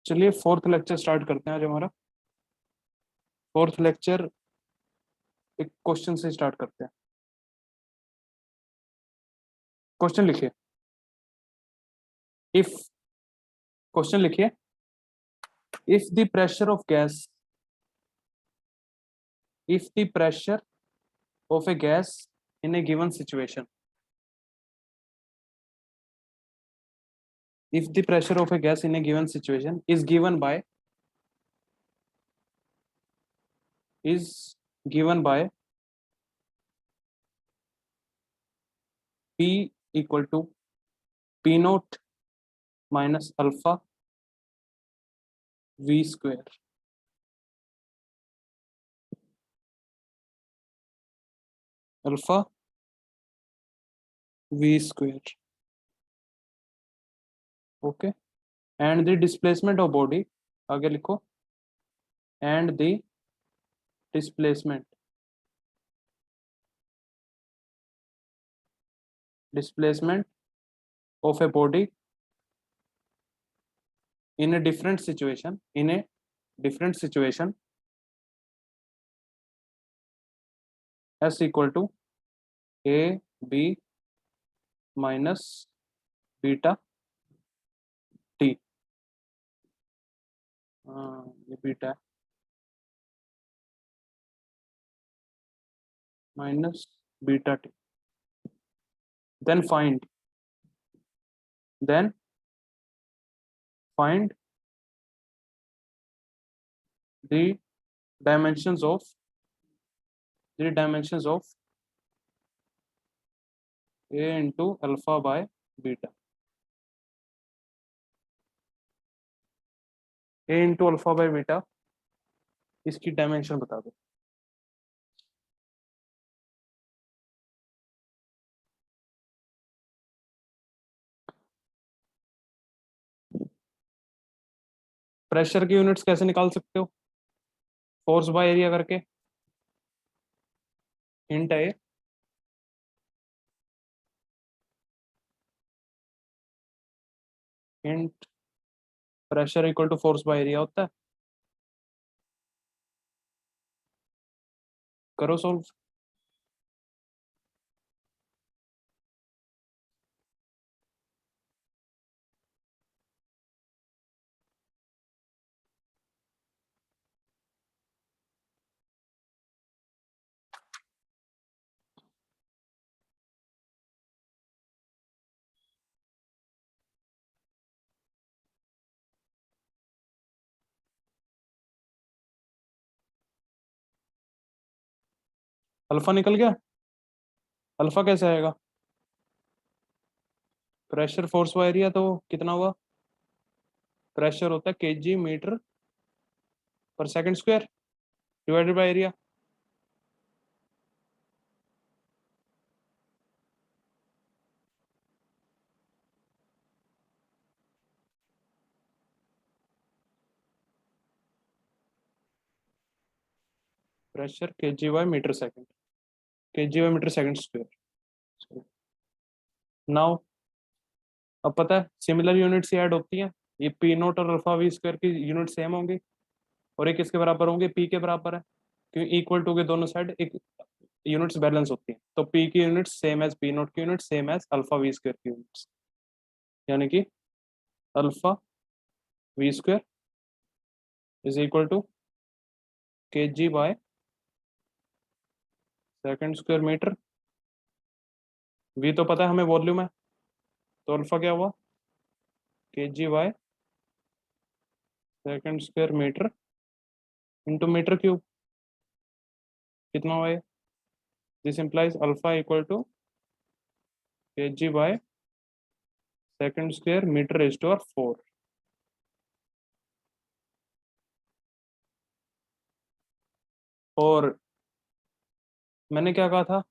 चलिए fourth lecture start करते हैं आज हमारा। फोर्थ लेक्चर एक क्वेश्चन से स्टार्ट करते हैं। क्वेश्चन लिखिए। इफ क्वेश्चन लिखिए if the pressure of gas if the pressure of A gas in A given situation if the pressure of a gas in a given situation is given by P equal to P naught minus alpha V square, alpha V square, okay, and the displacement of body, आगे लिखो, and the displacement of a body in a different situation S equal to A B minus beta T, ये beta है minus beta T. Then find the dimensions of A into alpha by beta. A into alpha by beta, इसकी dimension बता दो। Pressure की units कैसे निकाल सकते हो? फोर्स बाय एरिया करके। हिंट है hint, pressure equal to force by area होता है। करो सोल्व। अल्फा निकल गया। अल्फा कैसे आएगा? प्रेशर फोर्स बाय एरिया तो कितना हुआ? प्रेशर होता है केजी मीटर पर second square divided by area. Pressure kg by metre second, kg by metre second square. Now अब पता है सिमिलर यूनिट्स ऐड होती हैं, ये पी नोट और अल्फा वी स्क्वायर की यूनिट सेम होंगी और एक किसके बराबर होंगे? पी के बराबर है, क्योंकि इक्वल टू के दोनों साइड एक यूनिट्स बैलेंस होती हैं। तो पी की unit same as P naught की unit same as alpha we square की यूनिट्स, यानी कि alpha we square is equal to k g by second square metre. V तो पता है हमें वॉल्यूम है, तो अल्फा क्या हुआ? K g by second square metre into metre cube, कितना हुआ ये? This implies alpha equal to k g by second square metre raise to power 4। और मैंने क्या कहा था,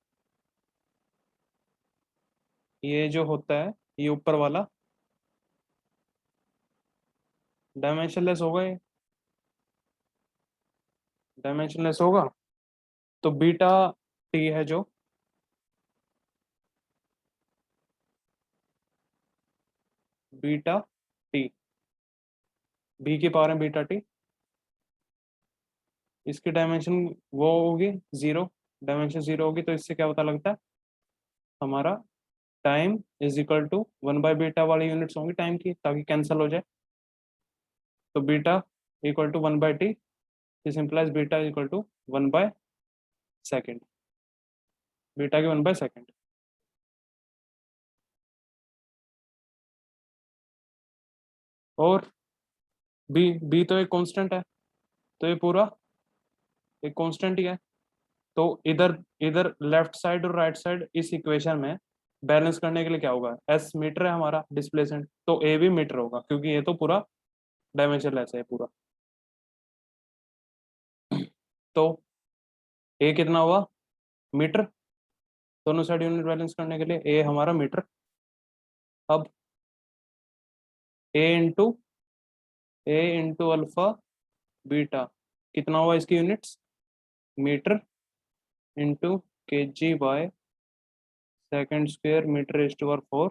ये जो होता है ये ऊपर वाला डायमेंशनलेस होगा, ये डायमेंशनलेस होगा। तो बीटा टी है जो बीटा टी बी की पावर में बीटा टी, इसकी डायमेंशन वो होगी जीरो, डायमेंशन जीरो होगी, तो इससे क्या पता लगता है हमारा टाइम इज इक्वल टू 1/बीटा वाली यूनिट्स होंगी टाइम की, ताकि कैंसिल हो जाए। तो बीटा इक्वल टू 1/टी, this implies beta equal to 1/सेकेंड, बीटा की 1/सेकेंड। और बी, बी तो एक कांस्टेंट है, तो ये पूरा एक कांस्टेंट ही है। तो इधर इधर लेफ्ट साइड और राइट साइड इस इक्वेशन में बैलेंस करने के लिए क्या होगा, एस मीटर है हमारा डिस्प्लेसमेंट, तो ए भी मीटर होगा, क्योंकि ये तो पूरा डायमेंशन लेस है पूरा। तो ए कितना हुआ, मीटर, दोनों साइड यूनिट बैलेंस करने के लिए ए हमारा मीटर। अब ए इंटू अल्फा बीटा कितना हुआ, इसकी units metre into k g by second square metre is to power 4,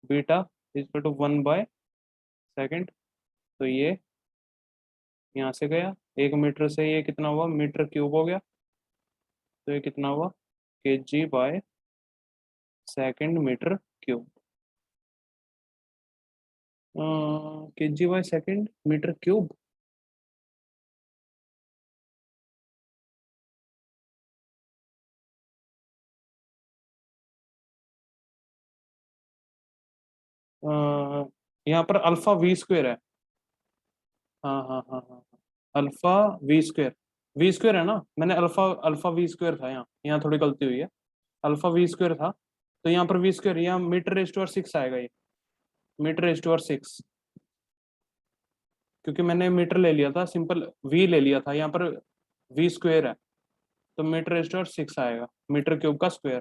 beta is to 1/सेकेंड। तो ये यहाँ से गया, एक मीटर से ये कितना हुआ, मीटर क्यूब हो गया, तो ये कितना हुआ k g by second metre cube, के g by second metre cube. यहाँ पर अल्फा वी स्क्वेयर है, हाँ हाँ हाँ हाँ हाँ। अल्फा वी स्क्वेयर है ना, मैंने अल्फा अल्फा वी स्क्वेयर था, यहाँ यहाँ थोड़ी गलती हुई है, अल्फा वी स्क्वेयर था। तो यहाँ पर वी स्क्वेयर, यहाँ मीटर रेज टू पावर 6 आएगा, ये मीटर रेज टू पावर 6, क्योंकि मैंने मीटर ले लिया था, सिंपल वी ले लिया था, यहाँ पर वी स्क्वेयर है, तो मीटर रेज टू पावर 6 आएगा, मीटर क्यूब का स्क्वायर।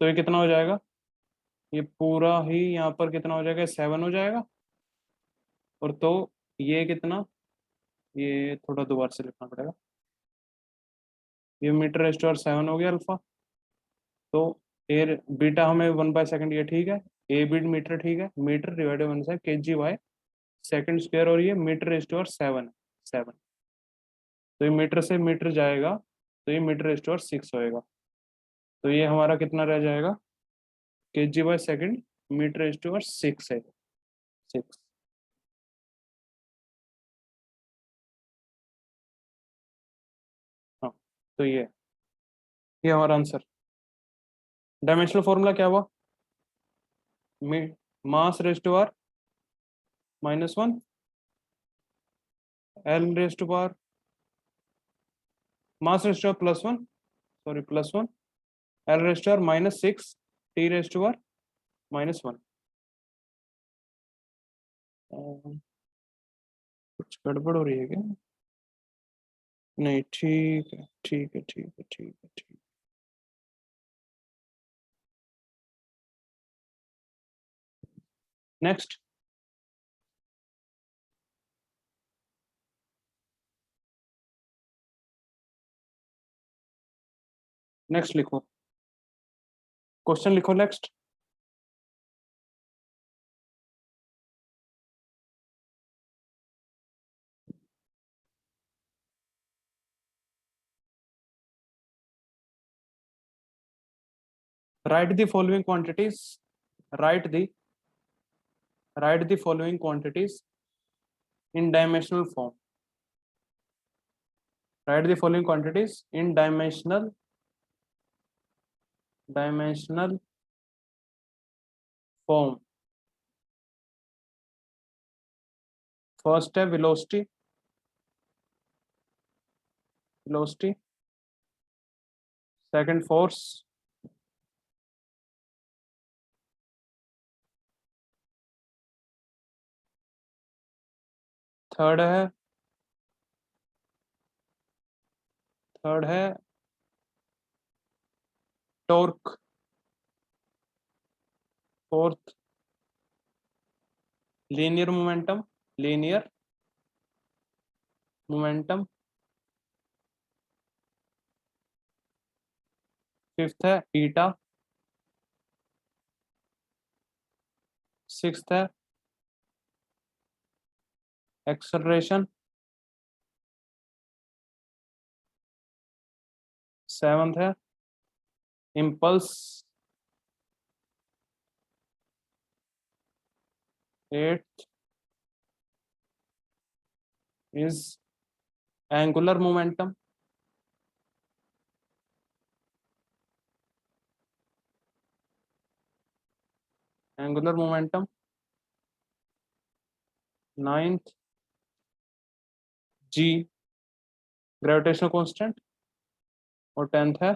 तो ये कितना हो जाएगा, ये पूरा ही यहाँ पर कितना हो जाएगा, 7 हो जाएगा। और तो ये कितना, ये थोड़ा दोबारा से लिखना पड़ेगा, ये मीटर रेज टू पावर 7 हो गया अल्फा। तो ए बीटा हमें 1/सेकेंड, ये ठीक है, ए बीट मीटर ठीक है, मीटर डिवाइडेड 1 से के जी वाई सेकेंड स्क्वायर, और ये मीटर रेज टू पावर 7, तो ये मीटर से मीटर जाएगा, तो ये मीटर रेज टू पावर 6 होएगा। तो ये हमारा कितना रह जाएगा, k g by second metre raise to power 6 है, 6। हाँ, तो ये हमारा आंसर। डायमेंशनल फॉर्मूला क्या हुआ, mass raise to power -1, L raise to power, mass raise to power +1, sorry +1, L raise to power -6, T raise to power -1। कुछ गड़बड़ हो रही है क्या, नहीं ठीक है ठीक है ठीक है ठीक है ठीक। नेक्स्ट, नेक्स्ट लिखो, क्वेश्चन लिखो next. Write the following quantities, write the write the following quantities in dimensional form, write the following quantities in dimensional form. First है velocity, velocity, second force, third है थर्ड है torque, fourth linear momentum, linear momentum, fifth है eta, sixth है acceleration 7th है, impulse 8th is angular momentum, angular momentum 9th G gravitational constant, और 10th है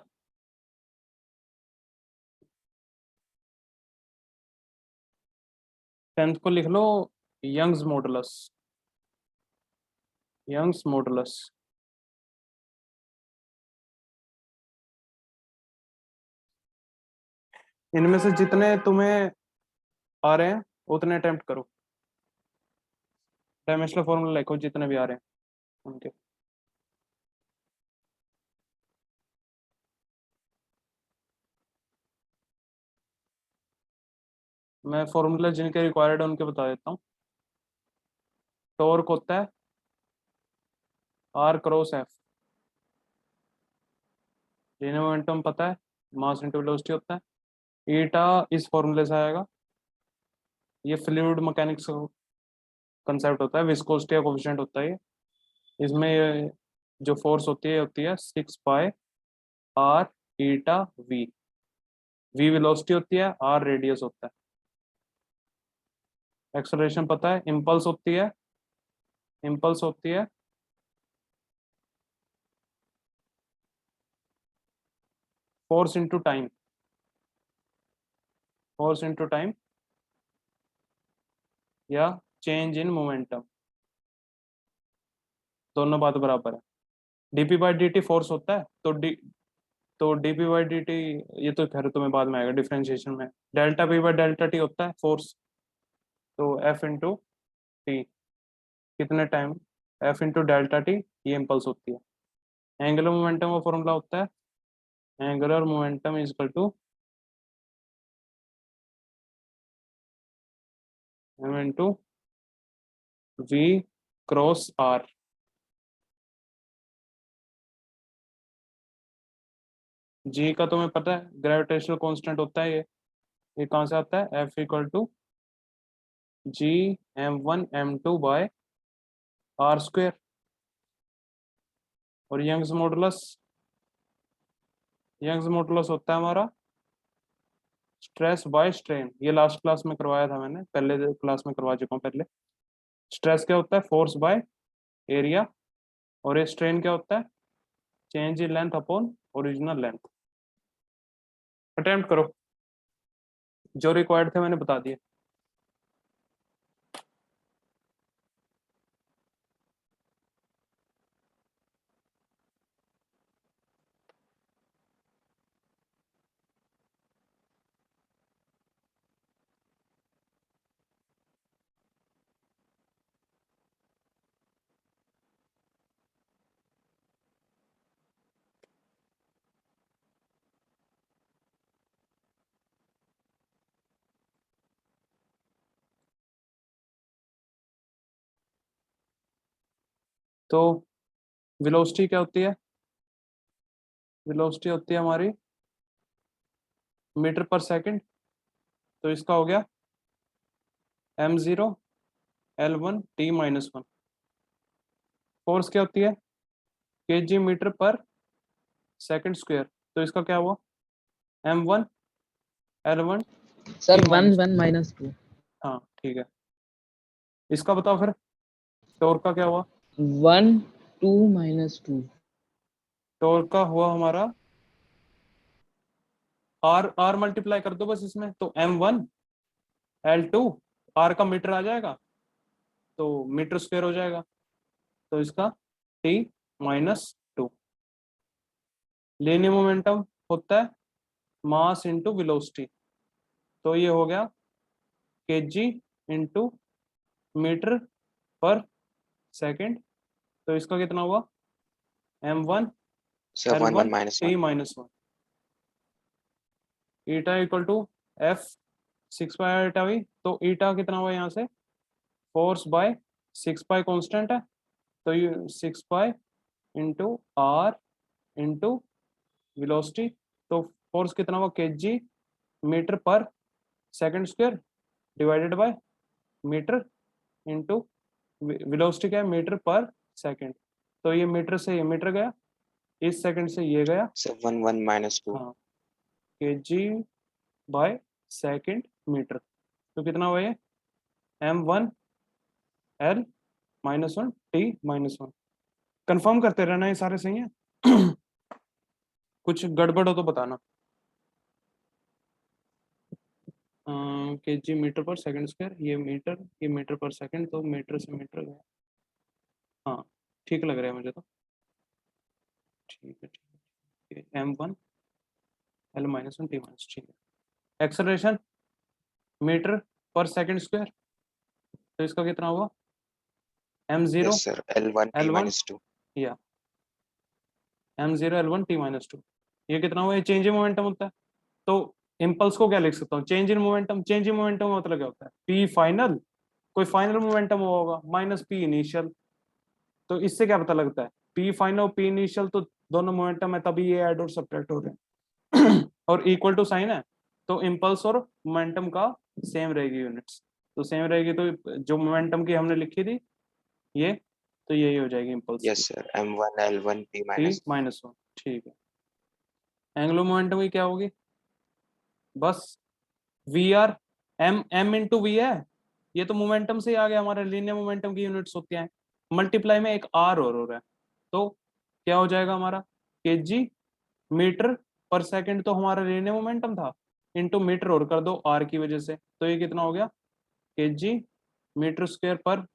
tenth को लिख लो यंग्स मॉडुलस, यंग्स मॉडुलस। इनमें से जितने तुम्हें आ रहे हैं उतने अटेम्प्ट करो, डायमेंशनल फॉर्मूला लिखो जितने भी आ रहे हैं उनके। मैं फॉर्मूला जिनके रिक्वायर्ड है उनके बता देता हूँ। टॉर्क होता है R cross F, linear momentum पता है मास इनटू वेलोसिटी होता है, ईटा इस फॉर्मूले से आएगा। ये फ्लूइड मैकेनिक्स कंसेप्ट होता है, विस्कोसिटी का कोफिशिएंट होता है ये। इसमें ये जो फोर्स होती है 6 pi R eta V, V velocity होती है, आर रेडियस होता है। एक्सेलरेशन पता है, इम्पल्स होती है force into time, force into time या चेंज इन मोमेंटम, दोनों बात बराबर है। DP by D T force होता है, तो डीपी बाई डी टी, ये तो खैर तुम्हें बाद में आएगा डिफरेंशिएशन में। Delta P by delta T होता है फोर्स, तो एफ इंटू टी कितने time, F into delta T ये इम्पल्स होती है। एंगुलर मोमेंटम का फॉर्मूला होता है angular momentum is equal to M into V cross R. G का तुम्हें पता है ग्रेविटेशनल कांस्टेंट होता है ये कहाँ से आता है, F equal to G m1 m2 by R square. और यंग्स मॉडुलस होता है हमारा स्ट्रेस बाय स्ट्रेन, ये लास्ट क्लास में करवाया था मैंने, पहले क्लास में करवा चुका हूँ पहले। स्ट्रेस क्या होता है, फोर्स बाय एरिया, और ये स्ट्रेन क्या होता है, change in length upon original length. Attempt करो, जो रिक्वायर्ड थे मैंने बता दिए। तो वेलोसिटी क्या होती है, वेलोसिटी होती है हमारी मीटर पर सेकंड, तो इसका हो गया m0 L1 T-1। फोर्स क्या होती है, kg मीटर पर सेकंड स्क्वायर, तो इसका क्या हुआ m1 L1 sir T 1 minus. 1 minus 2। हाँ ठीक है, इसका बताओ फिर टॉर्क का क्या हुआ। 1 2 माइनस 2। टॉर्क का हुआ हमारा आर, आर मल्टीप्लाई कर दो बस इसमें, तो m1 L2, आर का मीटर आ जाएगा तो मीटर स्क्वायर हो जाएगा, तो इसका T-2। लीनियर मोमेंटम होता है मास इंटू वेलोसिटी, तो ये हो गया केजी इंटू मीटर पर सेकंड, तो इसका कितना हुआ m1 sir 1 1 L1 minus 1। T-1। Eta equal to F 6 by eta हुई, तो ईटा कितना हुआ यहाँ से फोर्स बाय 6 पाई कांस्टेंट है, तो ये 6 pi into R into velocity, तो फोर्स कितना हुआ kg मीटर पर second square divided by metre into velocity क्या है, मीटर पर सेकंड, तो ये मीटर से ये मीटर गया, इस सेकंड से ये गया, सर 1 1 माइनस 2 हाँ kg बाय सेकंड मीटर, तो कितना हुआ ये m1 l -1 t -1। कंफर्म करते रहना, ये सारे सही है। कुछ गड़बड़ हो तो बताना। kg मीटर पर सेकंड स्क्वायर, ये मीटर पर सेकंड, तो मीटर से मीटर गया, हाँ ठीक लग रहा है मुझे तो, ठीक है ठीक है, m1 l -1 t -, ठीक है। एक्सेलरेशन मीटर पर सेकंड स्क्वायर, तो इसका कितना हुआ m0 yes sir L1 T l1 -2 या m0 l1 t -2, ये कितना हुआ, ये चेंज इन मोमेंटम होता है, तो इम्पल्स को क्या लिख सकता हूँ, change in momentum. Change in momentum का मतलब क्या होता है, p फाइनल, कोई फाइनल मोमेंटम होगा, माइनस p इनिशियल, तो इससे क्या पता लगता है, p फाइनल और p इनिशियल तो दोनों मोमेंटम है, तभी ये ऐड और सब्ट्रैक्ट हो रहे हैं। और इक्वल टू साइन है, तो इम्पल्स और मोमेंटम का सेम रहेगी यूनिट्स, तो सेम रहेगी, तो जो मोमेंटम की हमने लिखी थी ये, तो यही हो जाएगी impulse yes sir M1 L1 T की -2 -1, ठीक है। एंगुलर मोमेंटम की क्या होगी, बस V R, M into V है, ये तो मोमेंटम से ही आ गया, हमारे लीनियर मोमेंटम की यूनिट्स होती हैं, मल्टीप्लाई में एक आर और हो रहा है, तो क्या हो जाएगा हमारा केजी मीटर पर सेकंड, तो हमारा लीनियर मोमेंटम था, इंटू मीटर और कर दो आर की वजह से, तो ये कितना हो गया केजी मीटर स्क्वायर पर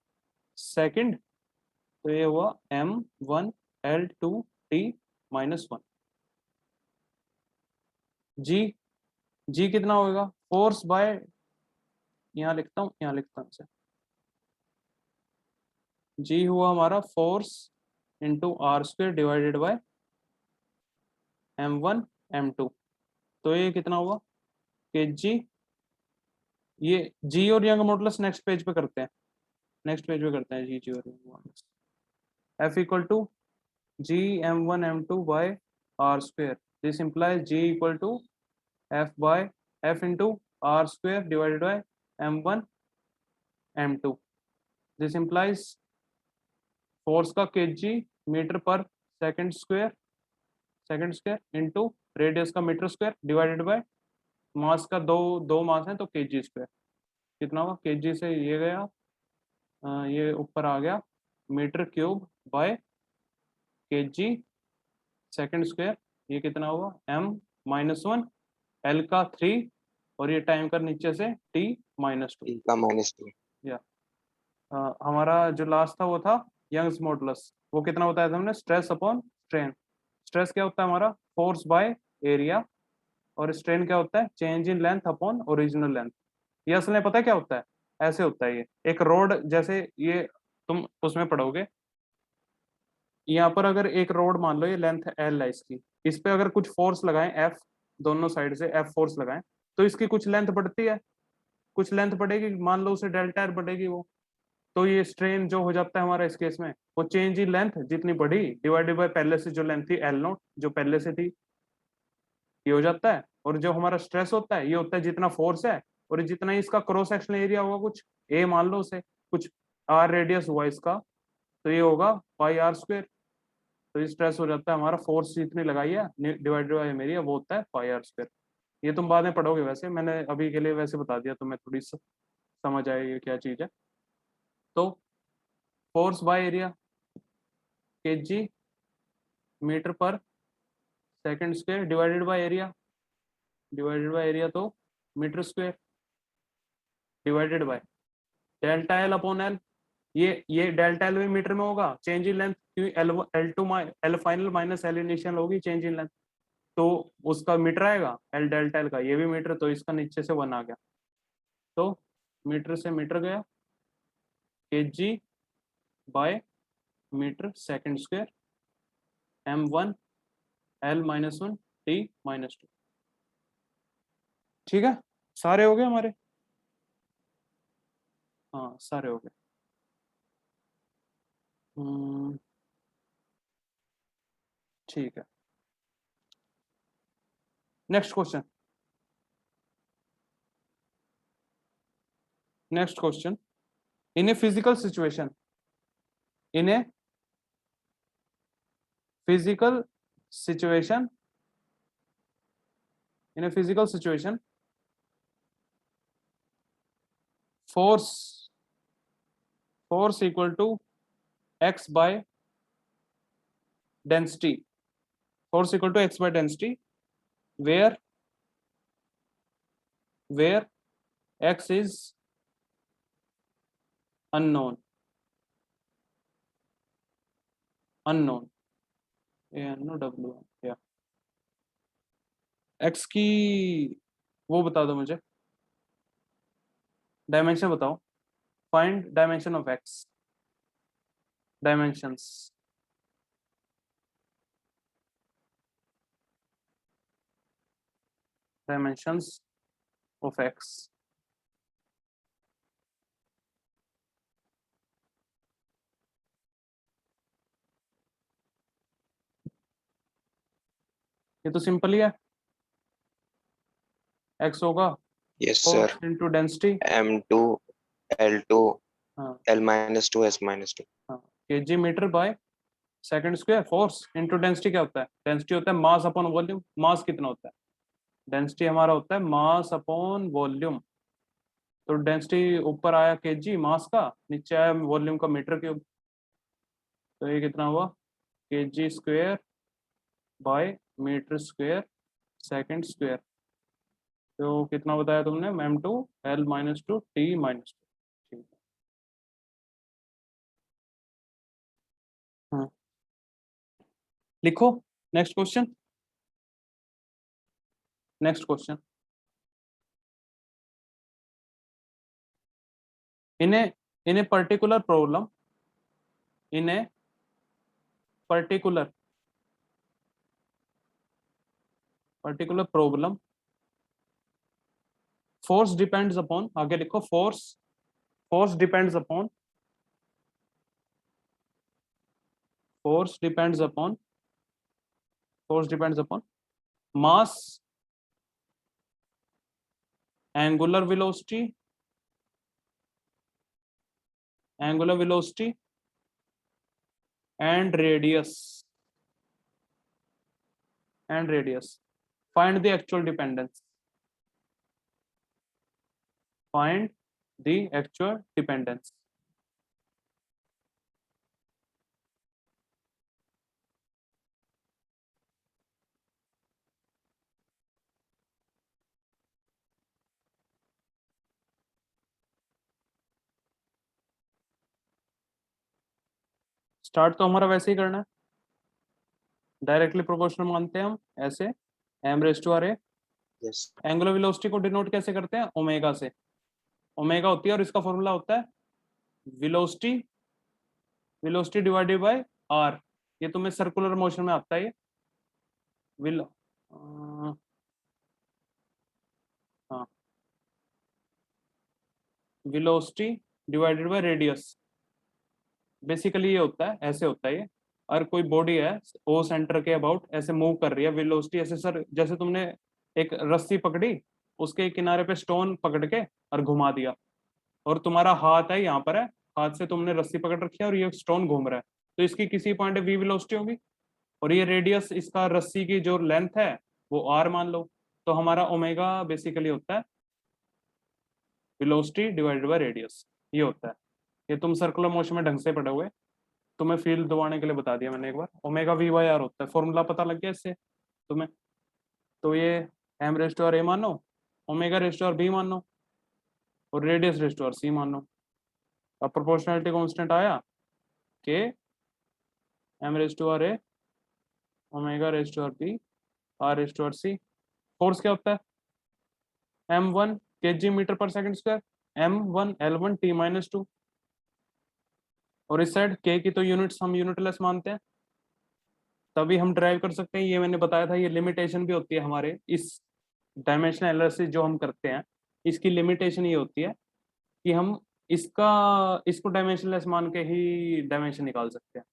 सेकंड, तो ये हुआ m1l2t -1। जी, जी कितना होगा, फोर्स बाय, यहाँ लिखता हूँ, यहाँ लिखता हूँ इसे, जी हुआ हमारा force into R square divided by m1 m2, तो ये कितना हुआ कि जी, ये जी और यंग मॉडुलस नेक्स्ट पेज पे करते हैं, नेक्स्ट पेज पे करते हैं जी और Young modulus, F equal to G m1 m2 by R square, this implies G equal to F by F into R square divided by m1 m2, this implies force का kg metre पर second square into radius का metre square divided by mass का, दो दो मास है तो KG square, कितना हुआ केजी से ये गया, ये ऊपर आ गया metre cube by kg second square, ये कितना हुआ m-1 l का 3, और ये टाइम का नीचे से t -2, T का -2 या हमारा जो लास्ट था वो था यंग्स मॉडुलस, वो कितना बताया था हमने, स्ट्रेस अपॉन स्ट्रेन, स्ट्रेस क्या होता है हमारा फोर्स बाय एरिया, और स्ट्रेन क्या होता है change in length upon original length. ये असल में पता है क्या होता है, ऐसे होता है, ये एक रोड जैसे, ये तुम उसमें पढ़ोगे, यहाँ पर अगर एक रोड मान लो, ये लेंथ एल है इसकी, इस पे अगर कुछ फोर्स लगाएं एफ, दोनों साइड से एफ फोर्स लगाएं, तो इसकी कुछ लेंथ बढ़ती है, कुछ लेंथ बढ़ेगी, मान लो उसे डेल्टा आर बढ़ेगी वो, तो ये स्ट्रेन जो हो जाता है हमारा इस केस में, वो चेंज इन लेंथ जितनी बढ़ी डिवाइडेड बाय पहले से जो लेंथ थी एल नोट जो पहले से थी, ये हो जाता है। और जो हमारा स्ट्रेस होता है, ये होता है जितना फोर्स है और जितना इसका क्रॉस सेक्शनल एरिया होगा, कुछ ए मान लो उसे, कुछ आर रेडियस हुआ इसका, तो ये होगा पाई आर स्क्वायर, तो ये स्ट्रेस हो जाता है हमारा, फोर्स जितनी लगाई है डिवाइडेड बाय एरिया, वो होता है पाई आर स्क्वायर। ये तुम बाद में पढ़ोगे, वैसे मैंने अभी के लिए वैसे बता दिया, तुम्हें थोड़ी समझ आए ये क्या चीज है। तो force by area K G metre पर second square divided by area तो meter square divided by delta L upon L, ये डेल्टा एल भी मीटर में होगा, चेंज इन लेंथ क्योंकि L final minus L initial होगी चेंज इन लेंथ, तो उसका मीटर आएगा, एल डेल्टा एल का ये भी मीटर, तो इसका नीचे से 1 आ गया, तो मीटर से मीटर गया kg by metre second square m1 l-1 t -2, ठीक है, सारे हो गए हमारे, हाँ सारे हो गए। ठीक है, next question. Next question, in a physical situation, in a physical situation, in a physical situation, force equal to x by density, force equal to x by density, where x is unknown, w, yeah, x की वो बता दो मुझे, dimension बताओ, find dimension of x, dimensions, dimensions of x। ये तो simple ही है, x होगा Yes, sir. force into density, M2 L2 हाँ L minus 2 S minus 2. kg metre by second square, force into density क्या होता है, डेंसिटी होता है मास अपॉन वॉल्यूम, मास कितना होता है, डेंसिटी हमारा होता है मास अपॉन वॉल्यूम, तो डेंसिटी ऊपर आया केजी मास का, नीचे आया वॉल्यूम का मीटर क्यूब, तो ये कितना हुआ kg square by metre square second square, तो कितना बताया तुमने, m2 L minus 2 T minus 2, ठीक है। हाँ लिखो next question, next question, in a particular problem, in a particular problem, force depends upon, आगे लिखो force depends upon mass, angular velocity and radius, find the actual dependence, find the actual dependence। Start तो हमारा वैसे ही करना है, directly proportional मानते हैं हम, ऐसे m raise to r a, Yes. Angular velocity को डिनोट कैसे करते हैं, ओमेगा से, ओमेगा होती है और इसका फॉर्मूला होता है वेलोसिटी डिवाइडेड बाय r, ये तुम्हें सर्कुलर मोशन में आता है, ये विल हाँ velocity divided by radius, basically ये होता है, ऐसे होता है ये, और कोई बॉडी है ओ सेंटर के अबाउट ऐसे मूव कर रही है, वेलोसिटी ऐसे, सर जैसे तुमने एक रस्सी पकड़ी, उसके किनारे पे स्टोन पकड़ के और घुमा दिया, और तुम्हारा हाथ है यहाँ पर है, हाथ से तुमने रस्सी पकड़ रखी है और ये स्टोन घूम रहा है, तो इसकी किसी पॉइंट वी वेलोसिटी होगी, और ये रेडियस इसका रस्सी की जो लेंथ है वो आर मान लो, तो हमारा ओमेगा बेसिकली होता है वेलोसिटी डिवाइडेड बाय रेडियस, ये होता है। ये तुम सर्कुलर मोशन में ढंग से पढ़े हुए, तुम्हें फील्ड दबाने के लिए बता दिया मैंने एक बार, ओमेगा वी बाई आर होता है, फॉर्मूला पता लग गया इससे तुम्हें, तो ये M raise to R A मानो, omega raise to R B मानो, और radius raise to R C मानो। अब प्रोपोर्शनलिटी कांस्टेंट आया K M raise to R A omega raise to R B R raise to R C. Force क्या होता है, m1 kg metre पर second square, m1 L1 T minus 2, और इस side k की तो यूनिट्स हम यूनिटलेस मानते हैं, तभी हम ड्राइव कर सकते हैं, ये मैंने बताया था, ये लिमिटेशन भी होती है हमारे इस डायमेंशनल एनालिसिस जो हम करते हैं, इसकी लिमिटेशन ये होती है कि हम इसको डायमेंशनलेस मान के ही डायमेंशन निकाल सकते हैं।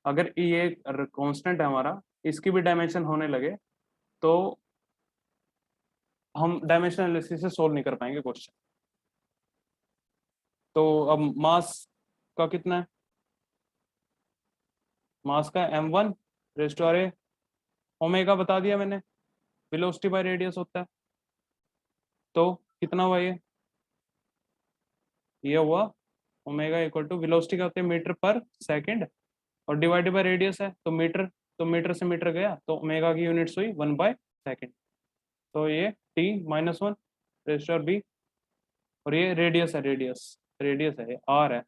अगर ये कांस्टेंट है हमारा, इसकी भी डायमेंशन होने लगे तो हम डायमेंशनल एनालिसिस से सोल्व नहीं कर पाएंगे क्वेश्चन। तो अब मास का कितना है, मास का m1 rays to r, omega बता दिया मैंने, वेलोसिटी बाय रेडियस होता है। तो कितना हुआ ये हुआ ओमेगा इक्वल टू वेलोसिटी का होता है मीटर पर सेकंड और डिवाइडेड बाय रेडियस है तो मीटर से मीटर गया तो ओमेगा की यूनिट्स हुई 1/सेकंड। तो ये t-1 रेज़ टू b और ये रेडियस है, रेडियस है, ये r है,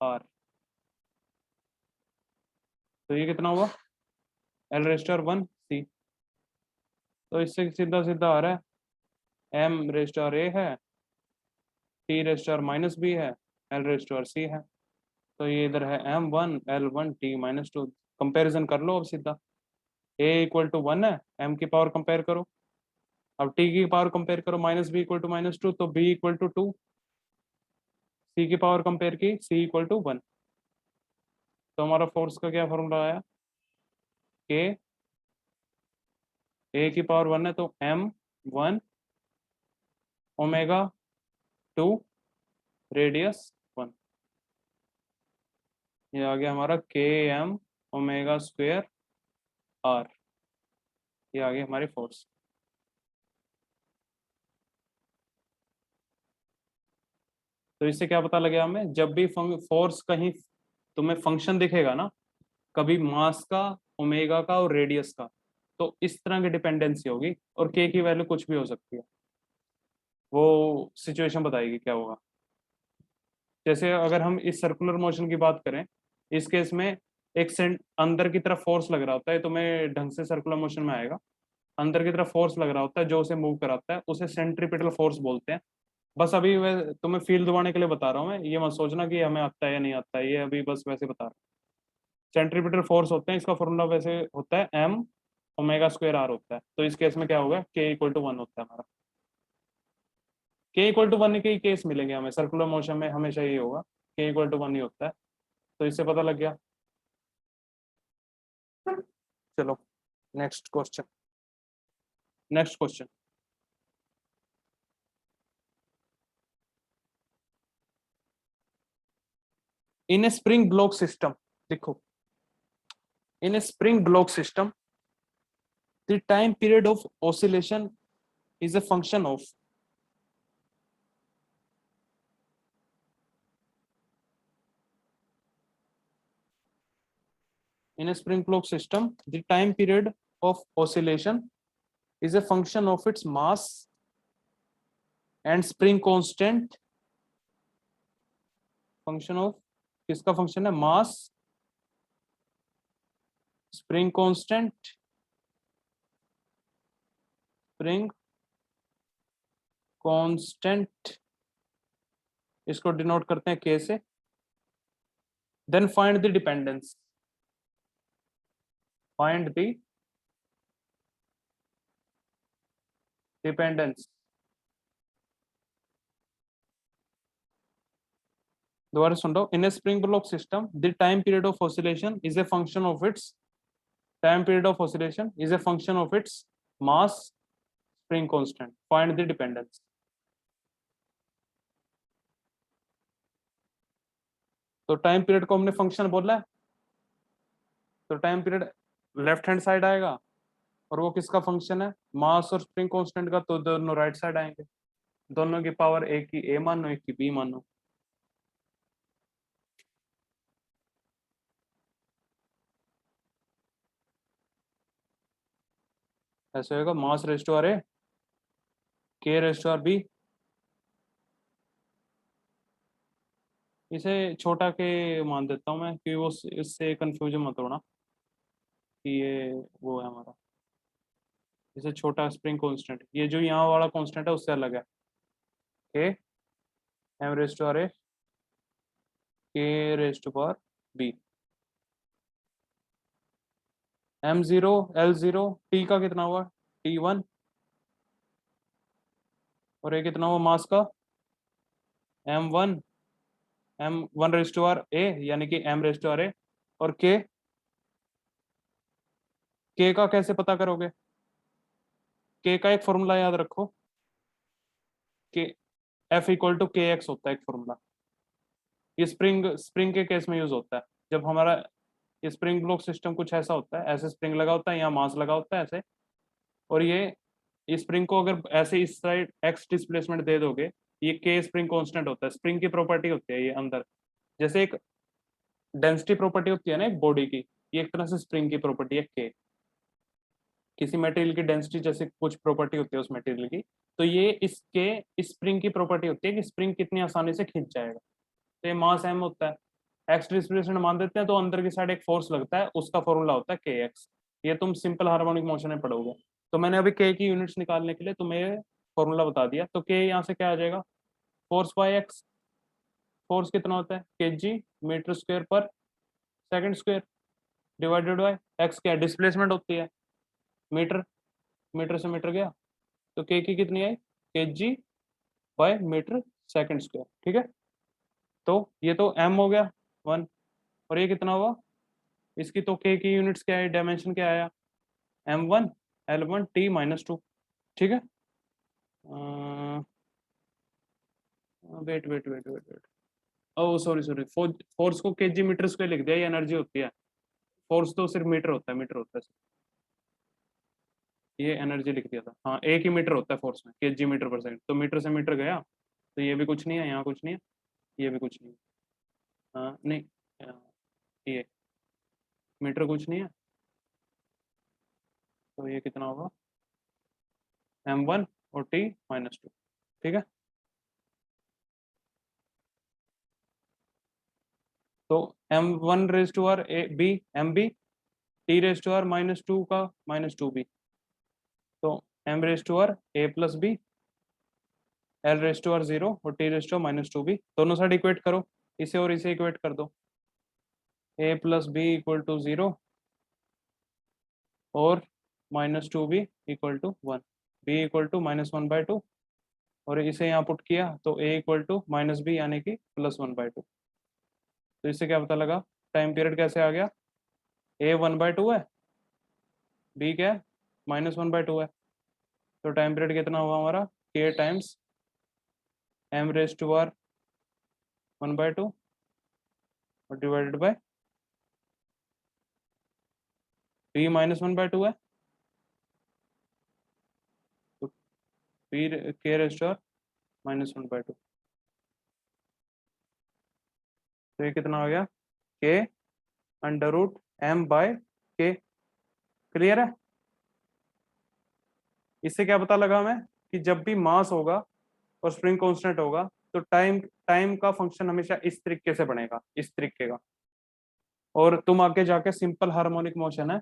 r। तो ये कितना हुआ l रेज़ टू 1 c। तो इससे सीधा सीधा आ रहा है m रेज़ टू a है, t raise to minus b है, l रेज़ टू c है। तो ये इधर है m1 l1 t-2। कंपैरिजन कर लो अब सीधा, a इक्वल टू 1 है, m की पावर कंपेयर करो, अब t की पावर कंपेयर करो, माइनस b इक्वल टू -2 तो b इक्वल टू 2, c की पावर कंपेयर की c इक्वल टू 1। तो हमारा फोर्स का क्या फॉर्मूला आया, k a की पावर 1 है तो m1 ओमेगा 2 रेडियस 1। ये आ गया हमारा km ओमेगा स्क्वायर r, ये आ गई हमारी फोर्स। तो इससे क्या पता लगा हमें, जब भी फोर्स कहीं तुम्हें फंक्शन दिखेगा ना, कभी मास का, ओमेगा का और रेडियस का, तो इस तरह की डिपेंडेंसी होगी और के की वैल्यू कुछ भी हो सकती है, वो सिचुएशन बताएगी क्या होगा। जैसे अगर हम इस सर्कुलर मोशन की बात करें, इस केस में एक अंदर की तरफ फोर्स लग रहा होता है, तुम्हें ढंग से सर्कुलर मोशन में आएगा, अंदर की तरफ फोर्स लग रहा होता है जो उसे मूव कराता है, उसे सेंट्रीपिटल फोर्स बोलते हैं। बस अभी मैं तुम्हें फील दिवाने के लिए बता रहा हूँ, मैं ये मत सोचना कि हमें आता है या नहीं आता है, ये अभी बस वैसे बता रहा हूँ। सेंट्रीपिटल फोर्स होते हैं, इसका फॉर्मूला वैसे होता है m ओमेगा स्क्वायर r होता है। तो इस केस में क्या होगा, k इक्वल टू 1 होता है हमारा, k इक्वल टू 1 के ही केस मिलेंगे हमें सर्कुलर मोशन में, हमेशा ये होगा k इक्वल टू 1 ही होता है। तो इससे पता लग गया। चलो next question, next question. In a spring block system, देखो in a spring block system the time period of oscillation is a function of in a spring block system the time period of oscillation is a function of its mass and spring constant। function of किसका function है, mass, spring constant, spring constant, इसको denote करते हैं k से। Then find the dependence, find the dependence. दोबारा सुन लो, in a spring block system the time period of oscillation is a function of its, time period of oscillation is a function of its mass, spring constant, find the dependence. तो time period को हमने function बोला है, तो time period left hand side आएगा और वो किसका फंक्शन है, मास और स्प्रिंग कांस्टेंट का, तो दोनों राइट साइड आएंगे। दोनों की पावर, एक की ए मानो एक की बी मानो। ऐसे होगा मास rays to R A, K raise to R B. इसे छोटा के मान देता हूँ मैं, क्योंकि वो इससे कंफ्यूजन मत होना कि ये वो है हमारा, इसे छोटा स्प्रिंग कांस्टेंट, ये जो यहाँ वाला कांस्टेंट है उससे अलग है, K M raise to R A, K raise to power B. m0 l0 t का कितना हुआ t1 और ये कितना हुआ मास का m1 m1 raise to R ए यानी कि m रेज टू आर ए, और k का कैसे पता करोगे? k का एक फॉर्मूला याद रखो कि F इक्वल टू के एक्स होता है एक फॉर्मूला। ये स्प्रिंग के केस में यूज होता है जब हमारा स्प्रिंग ब्लॉक सिस्टम कुछ ऐसा होता है, ऐसे स्प्रिंग लगा होता है, यहाँ मास लगा होता है ऐसे, और ये स्प्रिंग को अगर ऐसे इस साइड एक्स डिस्प्लेसमेंट दे दोगे, ये के स्प्रिंग कांस्टेंट होता है, स्प्रिंग की प्रॉपर्टी होती है ये अंदर, जैसे एक डेंसिटी प्रॉपर्टी होती है ना एक बॉडी की, ये एक तरह से स्प्रिंग की प्रॉपर्टी है के। किसी मटेरियल की डेंसिटी जैसे कुछ प्रॉपर्टी होती है उस मटेरियल की, तो ये इसके स्प्रिंग की प्रॉपर्टी होती है कि स्प्रिंग कितनी आसानी से खींच जाएगा। तो ये मास एम होता है, एक्स डिस्प्लेसमेंट मान देते हैं, तो अंदर की साइड एक फोर्स लगता है, उसका फॉर्मूला होता है के एक्स। ये तुम सिंपल हार्मोनिक मोशन में पढ़ोगे। तो मैंने अभी के की यूनिट्स निकालने के लिए तुम्हें ये फॉर्मूला बता दिया। तो के यहाँ से क्या आ जाएगा, फोर्स बाय एक्स। फोर्स कितना होता है, के जी मीटर स्क्वायर पर second square, divided bye x क्या डिस्प्लेसमेंट होती है, मीटर, मीटर से मीटर गया, तो के की कितनी आई, के g bye metre second square. ठीक है, तो ये तो एम हो गया 1, और ये कितना हुआ, इसकी तो के की यूनिट्स क्या है, डायमेंशन क्या आया, m1 l1 t माइनस 2। ठीक है, wait wait wait wait wait, oh sorry sorry, force को केजी मीटर स्क्वायर लिख दिया, ये एनर्जी होती है, फोर्स तो सिर्फ मीटर होता है, मीटर होता है सिर्फ। ये एनर्जी लिख दिया था, हाँ एक ही मीटर होता है फोर्स में, केजी मीटर पर सेकंड, तो मीटर से मीटर गया, तो ये भी कुछ नहीं है, यहाँ कुछ नहीं है, ये भी कुछ नहीं है, हाँ नहीं, ये मीटर कुछ नहीं है, तो ये कितना होगा m1 और t माइनस 2। ठीक है, तो m1 raise to R A B M B, T raise to R minus 2 का माइनस 2 बी, तो m raise to R A plus B, L raise to R 0 और T raise to R minus 2 B, दोनों side equate करो, इसे और इसे equate कर दो, A plus B equal to 0 और minus 2 B equal to 1, B equal to -1/2, और इसे यहाँ पुट किया तो ए इक्वल टू माइनस बी यानी कि +1/2। तो इससे क्या पता लगा, टाइम पीरियड कैसे आ गया, ए 1/2 है, बी क्या है -1/2 है, तो टाइम पीरियड कितना हुआ हमारा, K times m raise to R 1/2 और डिवाइडेड बाय बी -1/2 है, तो बी के रेज टू आर -1/2, तो ये कितना हो गया, के √m/k। क्लियर है, इससे क्या पता लगा हमें कि जब भी मास होगा और स्प्रिंग कांस्टेंट होगा, तो टाइम टाइम का फंक्शन हमेशा इस तरीके से बनेगा, इस तरीके का। और तुम आगे जाके सिंपल हार्मोनिक मोशन है,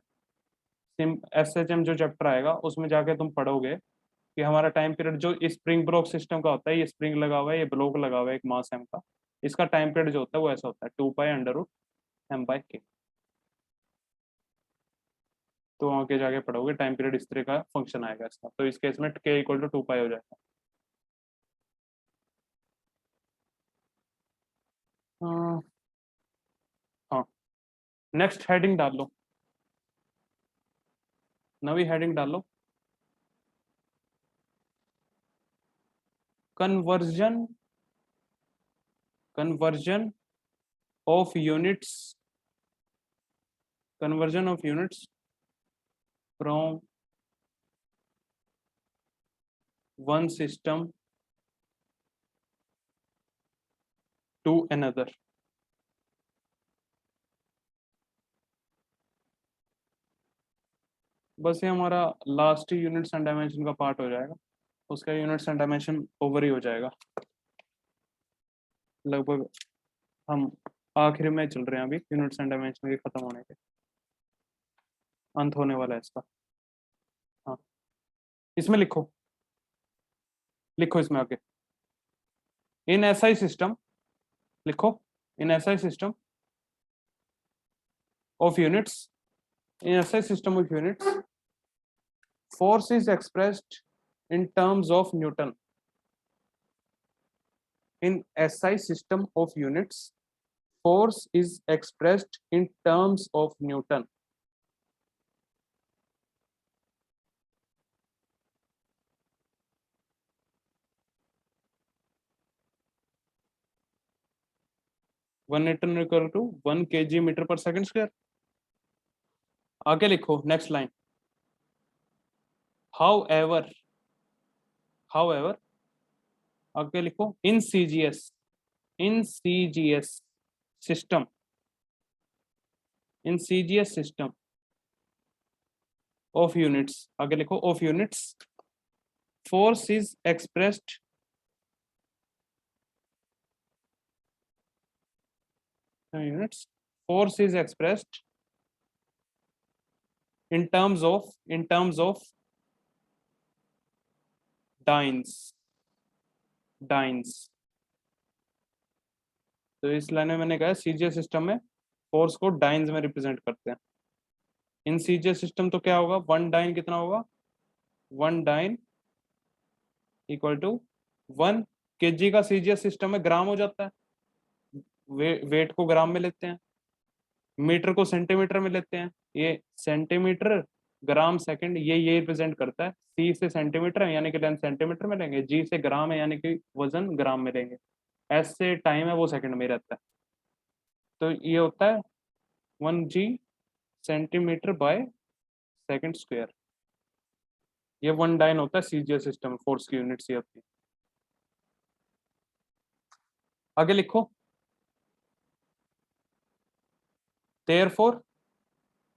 SHM जो चैप्टर आएगा उसमें जाके तुम पढ़ोगे कि हमारा टाइम पीरियड जो स्प्रिंग ब्लॉक सिस्टम का होता है, ये स्प्रिंग लगा हुआ है, ये ब्लॉक लगा हुआ है एक मास m का, इसका टाइम पीरियड जो होता है वो ऐसा होता है 2π√m/k। तो आगे जाके पढ़ोगे टाइम पीरियड इस तरह का फंक्शन आएगा इसका, तो इस केस में k इक्वल टू 2π हो जाएगा। हाँ, नेक्स्ट हेडिंग डाल लो, नवी हेडिंग डाल लो, conversion conversion of units, conversion of units from one system to another। बस ये हमारा लास्ट यूनिट्स एंड डायमेंशन का पार्ट हो जाएगा, उसका यूनिट्स एंड डायमेंशन ओवर ही हो जाएगा लगभग। हम आखिर में चल रहे हैं अभी, यूनिट्स एंड डायमेंशन के खत्म होने के, अंत होने वाला है इसका। हाँ, इसमें लिखो, लिखो इसमें आगे, इन SI सिस्टम, लिखो इन SI system of units, in SI system of units, force is expressed in terms of Newton। in SI system of units, force is expressed in terms of Newton. One newton equal to 1 kg metre पर second square. आगे लिखो next line, however आगे लिखो in CGS system of units, आगे लिखो of units, force is expressed units, force is expressed in terms of dynes। तो इस line में मैंने कहा सीजीएस सिस्टम में फोर्स को डाइन्स में रिप्रेजेंट करते हैं। इन सीजीएस सिस्टम तो क्या होगा, वन डाइन कितना होगा, one dyne equal to 1 kg का सीजीएस सिस्टम में ग्राम हो जाता है, वेट को ग्राम में लेते हैं, मीटर को सेंटीमीटर में लेते हैं, ये सेंटीमीटर ग्राम सेकंड ये रिप्रेजेंट करता है। सी से सेंटीमीटर है यानी कि लेंथ सेंटीमीटर में लेंगे, जी से ग्राम है यानी कि वजन ग्राम में लेंगे, एस से टाइम है वो सेकंड में रहता है। तो ये होता है 1g centimetre by second square. ये वन डाइन होता है सीजीएस सिस्टम, फोर्स की यूनिट्स ये होती है। आगे लिखो therefore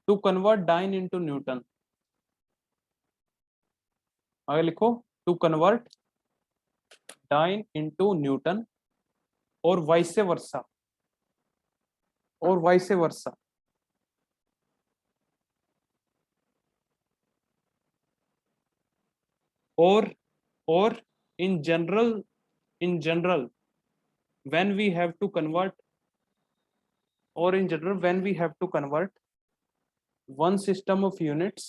to convert dyne into Newton, आगे लिखो to convert dyne into newton और वाइस वर्सा, और in general when we have to convert one system of units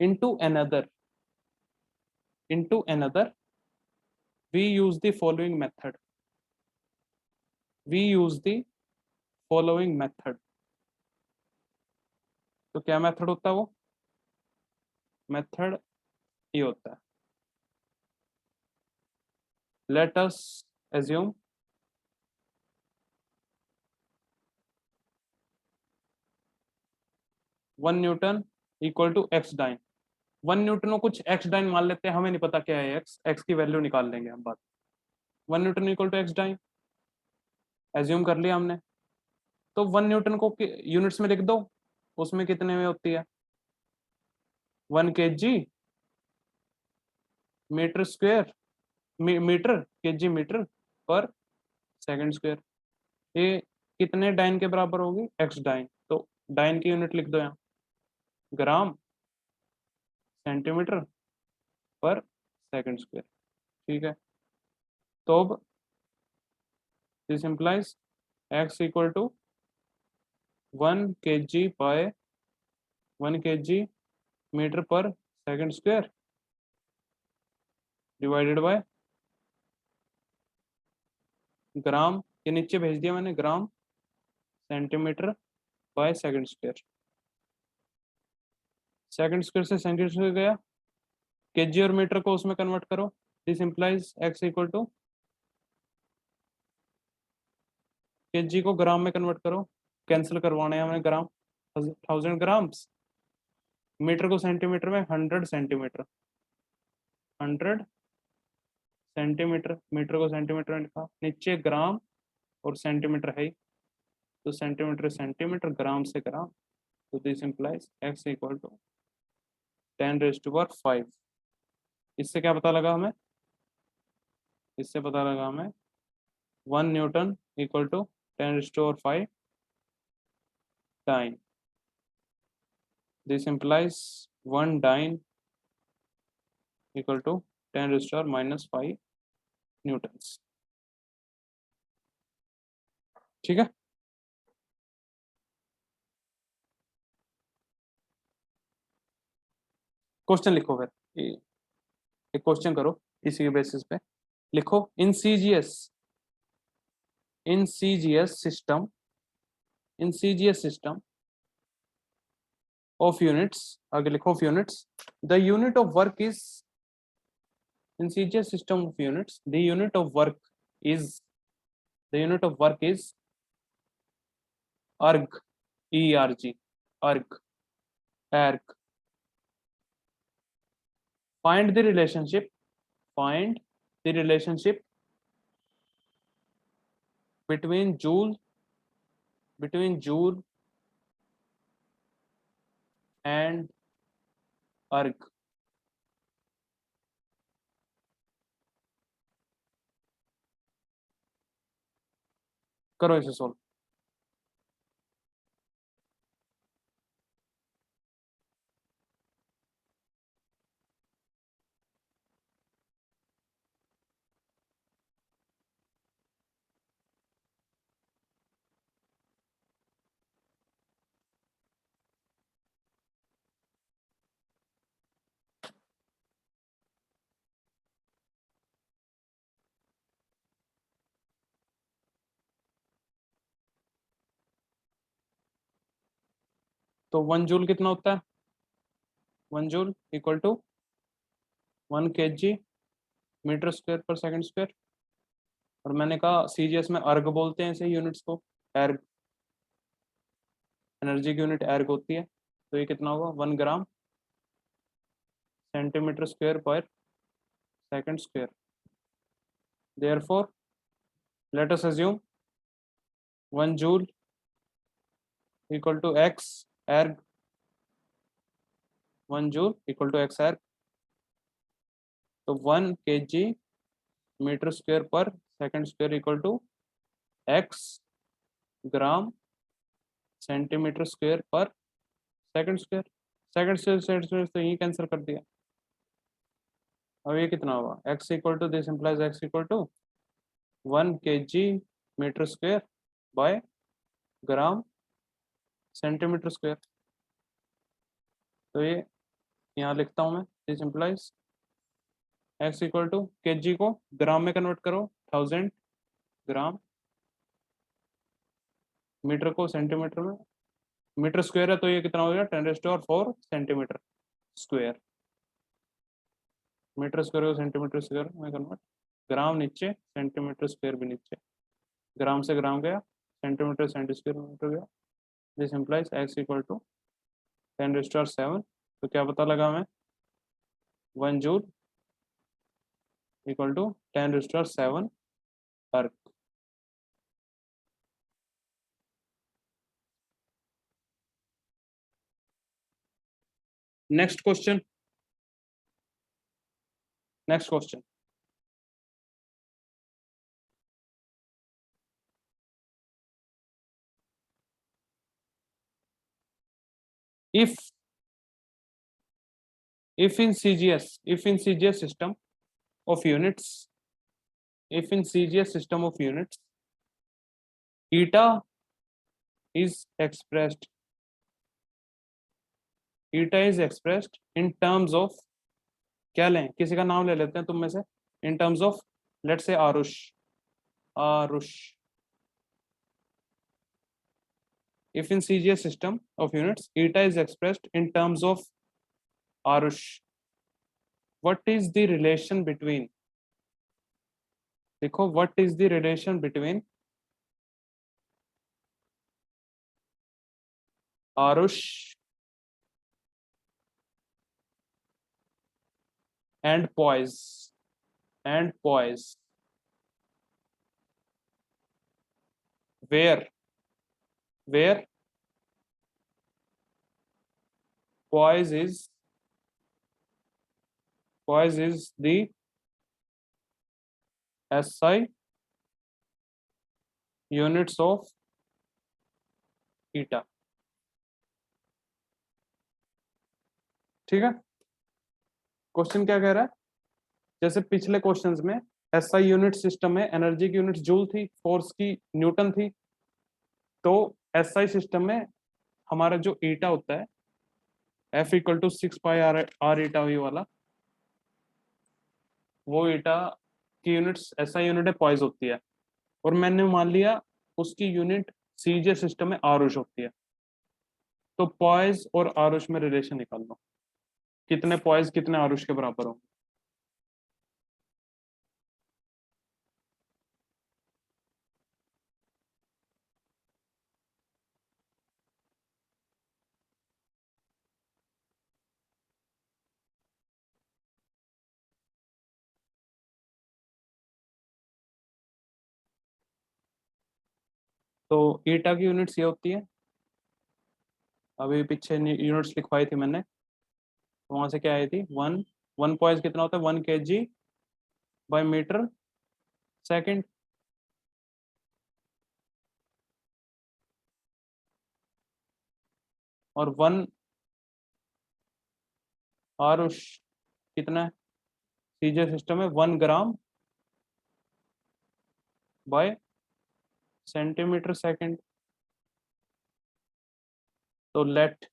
into another we use the following method, तो क्या method होता है, वो method ये होता है, let us assume one newton equal to X dyne. One newton को कुछ एक्स डाइन मान लेते हैं, हमें नहीं पता क्या है एक्स की वैल्यू निकाल लेंगे हम बात। One newton equal to X dyne assume कर लिया हमने, तो वन न्यूटन को यूनिट्स में लिख दो, उसमें कितने में होती है 1 kg metre square metre kg metre पर सेकंड स्क्वायर। ये कितने डाइन के बराबर होगी, एक्स डाइन, तो डाइन की यूनिट लिख दो यहाँ, gram centimetre per second square. ठीक है, तो अब this implies x equal to 1 kg by 1 kg metre पर second square divided by gram, ये नीचे भेज दिया मैंने, gram centimetre by second square. Second square से सेकंड स्क्वायर गया, केजी और मीटर को उसमें कन्वर्ट करो, this implies x equal to kg को ग्राम में कन्वर्ट करो, कैंसिल करवाने हैं हमें ग्राम, 1000 ग्राम्स, मीटर को सेंटीमीटर में 100 सेंटीमीटर, 100 सेंटीमीटर, मीटर को सेंटीमीटर में लिखा, नीचे ग्राम और सेंटीमीटर है, तो सेंटीमीटर सेंटीमीटर, ग्राम से ग्राम, तो this implies x equal to 10⁵ इससे क्या पता लगा हमें, इससे पता लगा हमें 1 newton equal to 10⁵ dyne, this implies 1 dyne equal to 10⁻⁻5 newtons. ठीक है, क्वेश्चन लिखो फिर, एक क्वेश्चन करो इसी के बेसिस पे। लिखो in CGS system of units, आगे लिखो of units, the unit of work is in CGS system of units, the unit of work is erg, erg. Find the relationship between joule and erg. करो इसे solve. तो 1 joule कितना होता है? 1 joule equal to 1 kg metre square पर second square, और मैंने कहा सीजीएस में अर्ग बोलते हैं इसे यूनिट्स को, एर्ग, एनर्जी की यूनिट एर्ग होती है। तो ये कितना होगा? 1 ग्राम सेंटीमीटर स्क्वायर पर second square. Therefore let us assume 1 joule equal to X erg, 1 joule equal to X erg. तो 1 kg मीटर स्क्वायर पर second square equal to X gram centimetre square पर सेकंड स्क्वायर। सेकंड स्क्वायर तो यही cancel कर दिया। अब ये कितना होगा? x equal to, this implies x equal to 1 kg metre square by gram centimetre square. तो ये यहाँ लिखता हूँ मैं, this implies x equal to kg को ग्राम में कन्वर्ट करो 1000 ग्राम, मीटर को सेंटीमीटर में, मीटर स्क्वायर है तो ये कितना हो गया? 10⁴ सेंटीमीटर स्क्वायर। मीटर स्क्वायर को सेंटीमीटर स्क्वायर में कन्वर्ट, ग्राम नीचे सेंटीमीटर स्क्वायर भी नीचे, ग्राम से ग्राम गया, सेंटीमीटर सेंटीमीटर गया। This implies x equal to 10⁷। तो क्या पता लगा हमें? 1 जूल इक्वल टू 10⁷ अर्ग। Next question, if in CGS system of units, eta is expressed in terms of, क्या लें? किसी का नाम ले लेते हैं तुम में से। in terms of, let's say Aarush. if in CGS system of units eta is expressed in terms of Arush, what is the relation between, देखो what is the relation between Arush and poise, where poise is the SI units of eta। ठीक है? Question क्या कह रहा है? जैसे पिछले questions में एसआई यूनिट सिस्टम में एनर्जी की यूनिट जूल थी, फोर्स की न्यूटन थी, तो एसआई सिस्टम में हमारा जो ईटा होता है F equal to 6 pi R eta V वाला, वो ईटा की यूनिट्स ऐसा यूनिट है पॉइज होती है, और मैंने मान लिया उसकी यूनिट सीजे सिस्टम में आरुष होती है, तो पॉइज और आरुष में रिलेशन निकाल लो, कितने पॉइज कितने आरुष के बराबर होंगे। तो ईटा की यूनिट्स ये होती है, अभी पीछे यूनिट्स लिखवाई थी मैंने, तो वहां से क्या आई थी, वन, वन पॉइज कितना होता है, 1 kg बाय मीटर सेकंड, और 1 आरुष कितना है, सीजे सिस्टम में 1 ग्राम बाय सेंटीमीटर सेकंड। तो let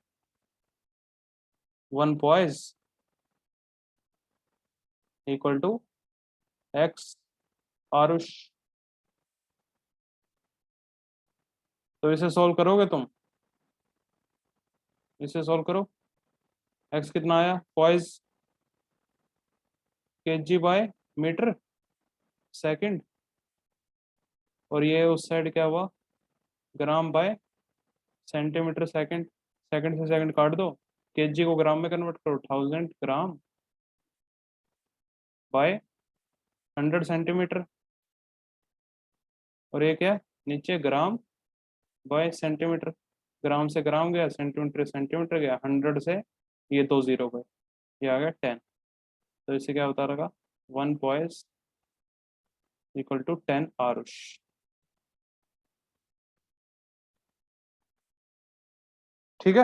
1 poise equal to x आरुष। तो इसे सॉल्व करोगे तुम, इसे सॉल्व करो, x कितना आया, पॉइज kg बाय मीटर सेकंड, और ये उस साइड क्या हुआ, gram by centimetre second, second से सेकंड काट दो, केजी को ग्राम में कन्वर्ट करो, 1000 ग्राम बाय 100 सेंटीमीटर, और ये क्या, नीचे ग्राम बाय सेंटीमीटर, ग्राम से ग्राम गया, सेंटीमीटर सेंटीमीटर गया, 100 से ये 2 जीरो गए, ये आ गया 10। तो इससे क्या होता रहेगा, 1 पॉइज इक्वल टू 10 आरुष। ठीक है,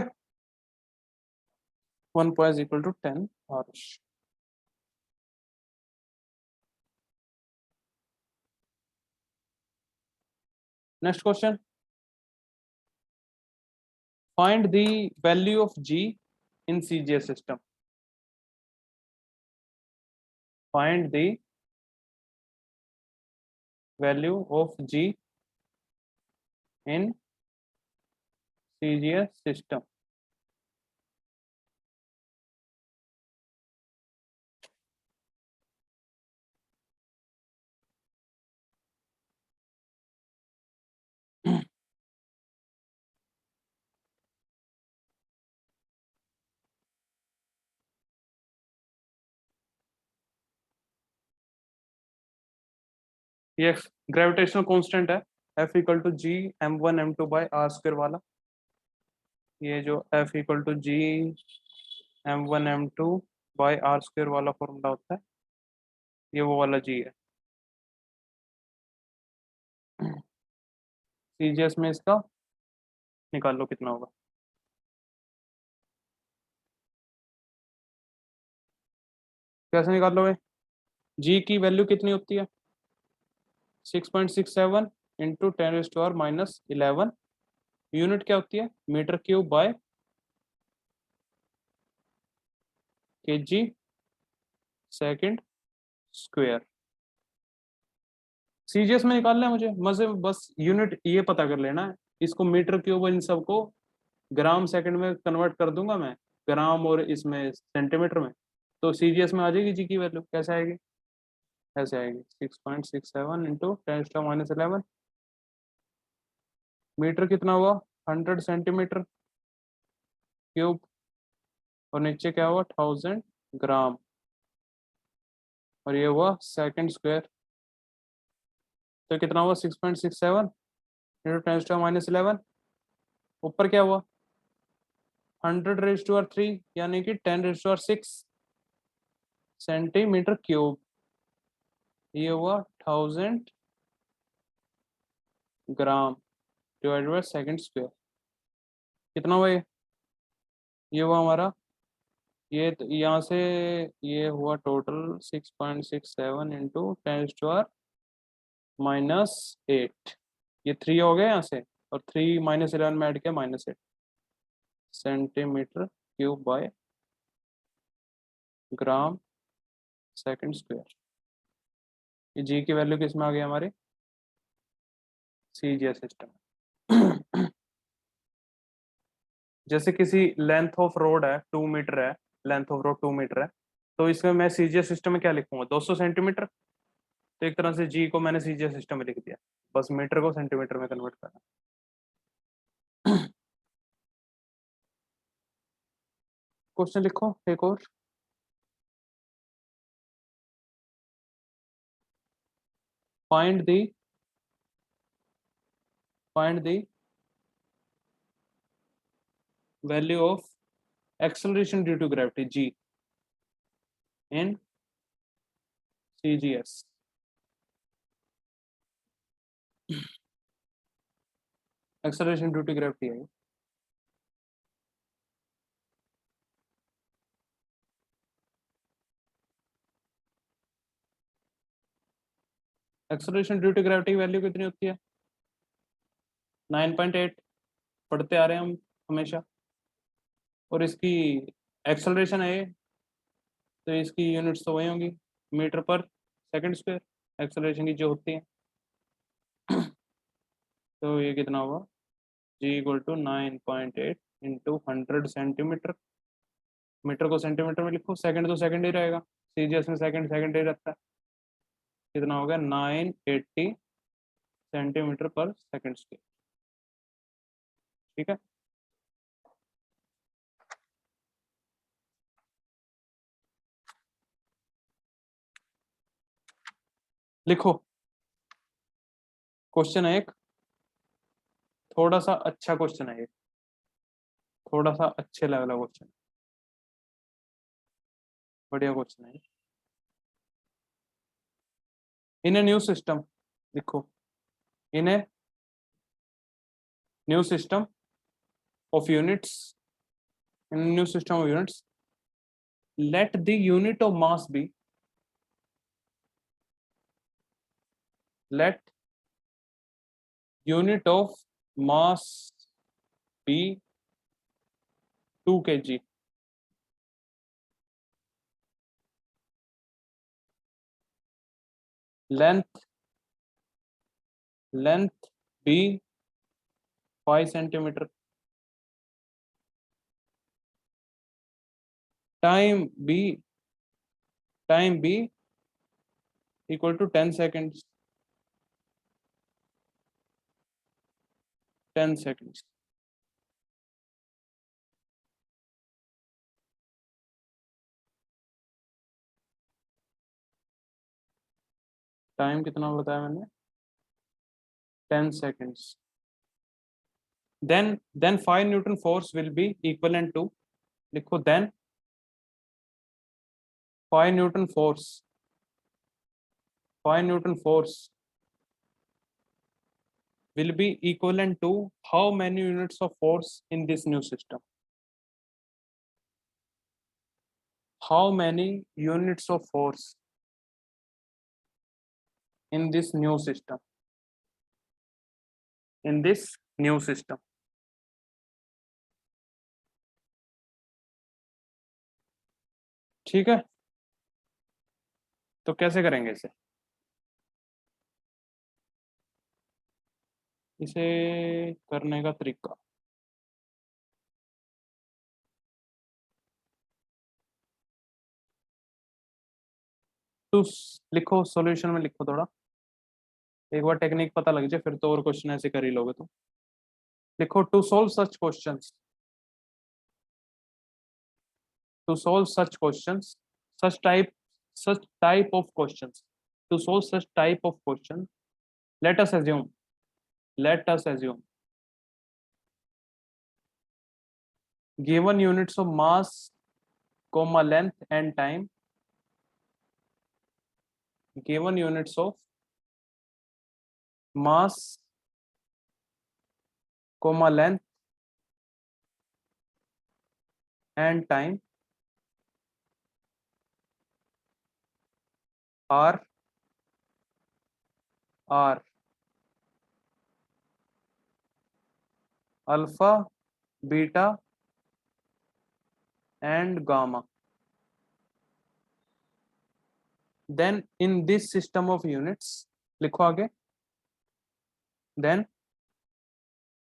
1 पॉइज इक्वल टू 10 आरुष। Next question, find the value of g in CGS system. Find the value of g in CGS system. ये ग्रेविटेशनल कांस्टेंट है, F equal to G m1 m2 by R square वाला, ये जो F equal to G m1 m2 by R square वाला formula होता है, ये वो वाला जी है। सीजीएस में इसका निकाल लो कितना होगा। कैसे निकाल लोगे, जी की वैल्यू कितनी होती है, 6.67 इंटू 10⁻⁻11, यूनिट क्या होती है, metre cube by kg second square. CGS में निकालना है मुझे, मजे बस यूनिट ये पता कर लेना है, इसको मीटर क्यूब इन सबको ग्राम सेकंड में कन्वर्ट कर दूंगा मैं, ग्राम और इसमें सेंटीमीटर में, तो सीजीएस में आ जाएगी जी की वैल्यू। कैसे आएगी, ऐसे आएगी 6.67 इंटू 10⁻11, मीटर कितना हुआ 100 सेंटीमीटर क्यूब, और नीचे क्या हुआ 1000 ग्राम, और ये हुआ सेकंड स्क्वायर, तो कितना हुआ 6.67 इंटू 10⁻11, ऊपर क्या हुआ 100⁻³ यानी कि 10⁻6 सेंटीमीटर क्यूब, ये हुआ 1000 gram divided by second square, कितना हुआ ये हुआ हमारा, ये तो यहाँ से ये हुआ टोटल 6.67 इंटू 10⁻⁻8, ये 3 हो गया यहाँ से, और 3 -11 में ऐड किया -8 centimetre cube by gram second square. ये जी की वैल्यू किस में आ गई हमारे सीजीएस सिस्टम। जैसे किसी लेंथ ऑफ रोड है 2 मीटर है, लेंथ ऑफ रोड 2 मीटर है, तो इसमें मैं सीजीएस सिस्टम में क्या लिखूंगा 200 सेंटीमीटर। तो एक तरह से जी को मैंने सीजीएस सिस्टम में लिख दिया, बस मीटर को सेंटीमीटर में कन्वर्ट करना। क्वेश्चन लिखो एक और। Find the value of acceleration due to gravity G in CGS। Acceleration due to gravity है। Acceleration due to gravity value कितनी होती है 9.8, पढ़ते आ रहे हैं हम हमेशा। और इसकी एक्सेलरेशन है ये, तो इसकी यूनिट्स तो वही होंगी मीटर पर सेकंड स्क्वायर एक्सेलरेशन की जो होती है। तो ये कितना होगा G equal to 9.8 into 100 centimetre. Metre को सेंटीमीटर में लिखो, सेकंड तो सेकंड ही रहेगा, सीजीएस में सेकंड सेकंड ही रहता है। कितना हो गया 980 सेंटीमीटर पर सेकंड स्क्वायर। ठीक है। लिखो क्वेश्चन है एक, थोड़ा सा अच्छा क्वेश्चन है ये, थोड़ा सा अच्छे लेवल का क्वेश्चन, बढ़िया क्वेश्चन है। इन ए न्यू सिस्टम, लिखो in a new system of units, in new system of units let the unit of mass be, let unit of mass be 2 kg, length be 5 centimeter, time be equal to 10 seconds, 10 seconds। Time कितना बताया मैंने 10 seconds। then 5 Newton force will be equivalent to, लिखो then 5 Newton force will be equivalent to how many units of force in this new system? How many units of force in this new system? In this new system. ठीक है, तो कैसे करेंगे इसे? इसे करने का तरीका, तो लिखो सॉल्यूशन में लिखो थोड़ा, एक बार टेक्निक पता लग जाए फिर तो और क्वेश्चन ऐसे कर ही लोगे तुम। लिखो to solve such questions, to solve such questions, such type of questions, to solve such type of question, let us assume given units of mass comma length and time, given units of mass comma length and time are alpha, beta and gamma, then in this system of units, लिखो आगे, then